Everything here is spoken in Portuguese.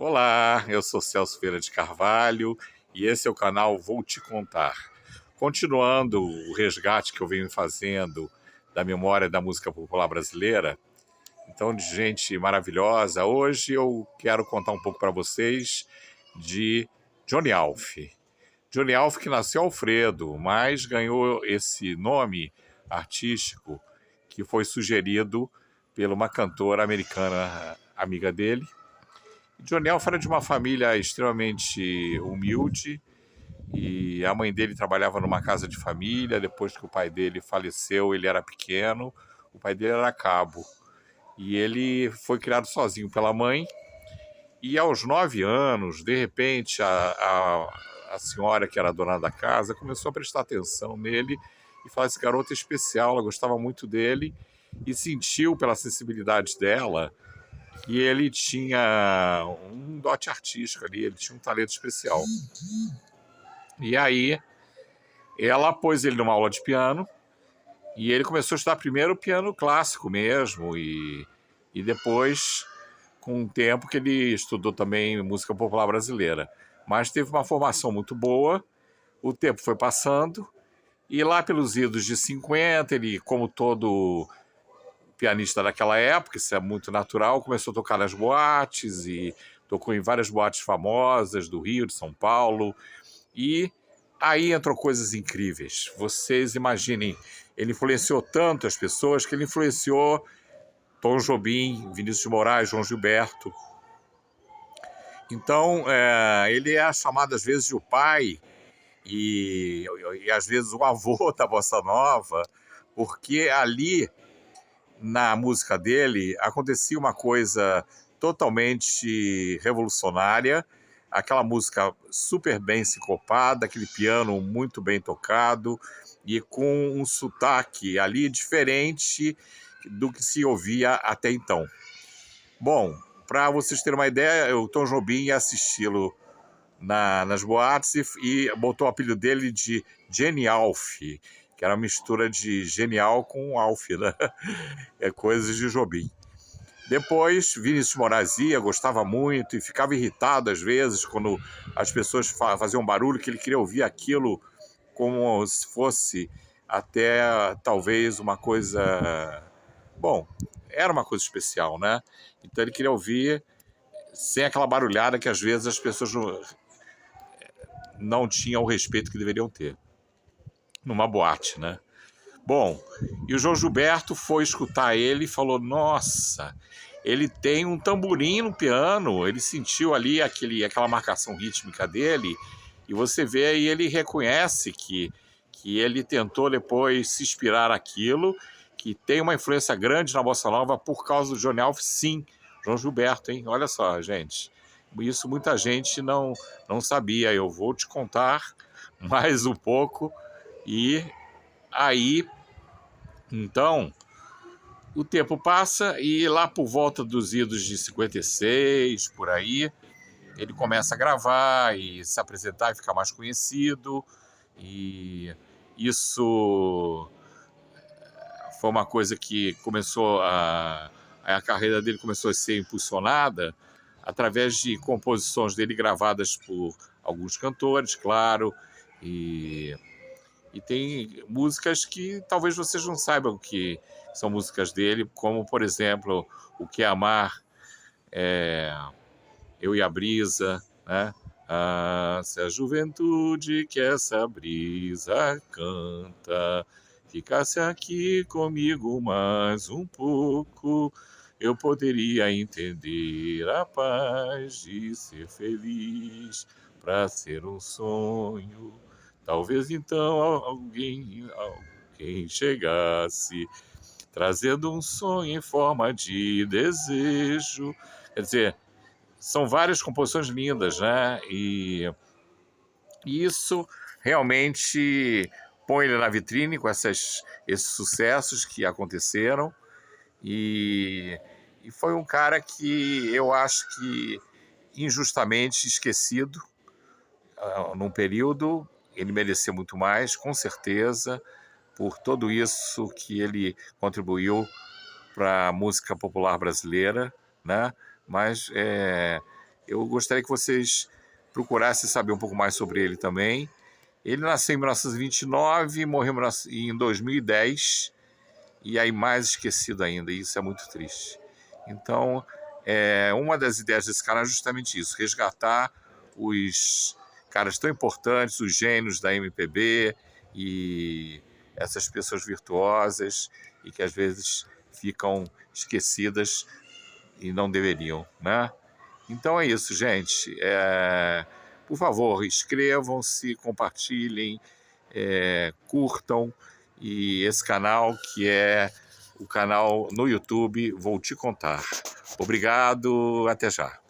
Olá, eu sou Celso Feira de Carvalho e esse é o canal Vou Te Contar. Continuando o resgate que eu venho fazendo da memória da música popular brasileira, então de gente maravilhosa, hoje eu quero contar um pouco para vocês de Johnny Alf. Johnny Alf que nasceu Alfredo, mas ganhou esse nome artístico que foi sugerido por uma cantora americana amiga dele. Johnny Alf era de uma família extremamente humilde e a mãe dele trabalhava numa casa de família. Depois que o pai dele faleceu, ele era pequeno, o pai dele era cabo e ele foi criado sozinho pela mãe. E aos 9 anos, de repente, a senhora que era a dona da casa começou a prestar atenção nele e falar: esse garoto é especial, ela gostava muito dele e sentiu pela sensibilidade dela que ele tinha um dote artístico ali, ele tinha um talento especial. E aí ela pôs ele numa aula de piano e ele começou a estudar primeiro piano clássico mesmo e depois, com o tempo, que ele estudou também música popular brasileira. Mas teve uma formação muito boa, o tempo foi passando e lá pelos idos de 50, ele, como todo pianista daquela época, isso é muito natural, começou a tocar nas boates e tocou em várias boates famosas do Rio, de São Paulo, e aí entrou coisas incríveis. Vocês imaginem, ele influenciou tanto as pessoas que ele influenciou Tom Jobim, Vinícius de Moraes, João Gilberto. Então, ele é chamado às vezes de o pai e às vezes o avô da bossa nova, porque ali na música dele acontecia uma coisa totalmente revolucionária, aquela música super bem sincopada, aquele piano muito bem tocado e com um sotaque ali diferente do que se ouvia até então. Bom, para vocês terem uma ideia, o Tom Jobim ia assisti-lo nas boates e botou o apelido dele de Jenny Alf, que era uma mistura de genial com Alf, né? É coisas de Jobim. Depois, Vinícius de Moraes gostava muito e ficava irritado às vezes quando as pessoas faziam barulho, que ele queria ouvir aquilo como se fosse até talvez uma coisa... Bom, era uma coisa especial, né? Então ele queria ouvir sem aquela barulhada que às vezes as pessoas não tinham o respeito que deveriam ter numa boate, né? Bom, e o João Gilberto foi escutar ele e falou: nossa, ele tem um tamborim no piano, ele sentiu ali aquela marcação rítmica dele, e você vê aí, ele reconhece que ele tentou depois se inspirar naquilo, que tem uma influência grande na bossa nova por causa do Johnny Alf, sim, João Gilberto, hein? Olha só, gente, isso muita gente não sabia. Eu vou te contar mais um pouco e aí, então, o tempo passa e lá por volta dos idos de 56, por aí, ele começa a gravar e se apresentar e ficar mais conhecido. E isso foi uma coisa que começou a carreira dele começou a ser impulsionada através de composições dele gravadas por alguns cantores, claro, e tem músicas que talvez vocês não saibam que são músicas dele, como, por exemplo, O Que é Amar, Eu e a Brisa, né? Ah, se a juventude que essa brisa canta ficasse aqui comigo mais um pouco, eu poderia entender a paz de ser feliz para ser um sonho. Talvez então alguém chegasse trazendo um sonho em forma de desejo. Quer dizer, são várias composições lindas, né? E isso realmente põe ele na vitrine com esses sucessos que aconteceram. E foi um cara que eu acho que injustamente esquecido num período. Ele merecia muito mais, com certeza, por tudo isso que ele contribuiu para a música popular brasileira, né? Mas Eu gostaria que vocês procurassem saber um pouco mais sobre ele também. Ele nasceu em 1929, morreu em 2010, e aí mais esquecido ainda, e isso é muito triste. Então, uma das ideias desse canal é justamente isso, resgatar os caras tão importantes, os gênios da MPB e essas pessoas virtuosas e que às vezes ficam esquecidas e não deveriam, né? Então é isso, gente. Por favor, inscrevam-se, compartilhem, curtam e esse canal que é o canal no YouTube Vou Te Contar. Obrigado, até já.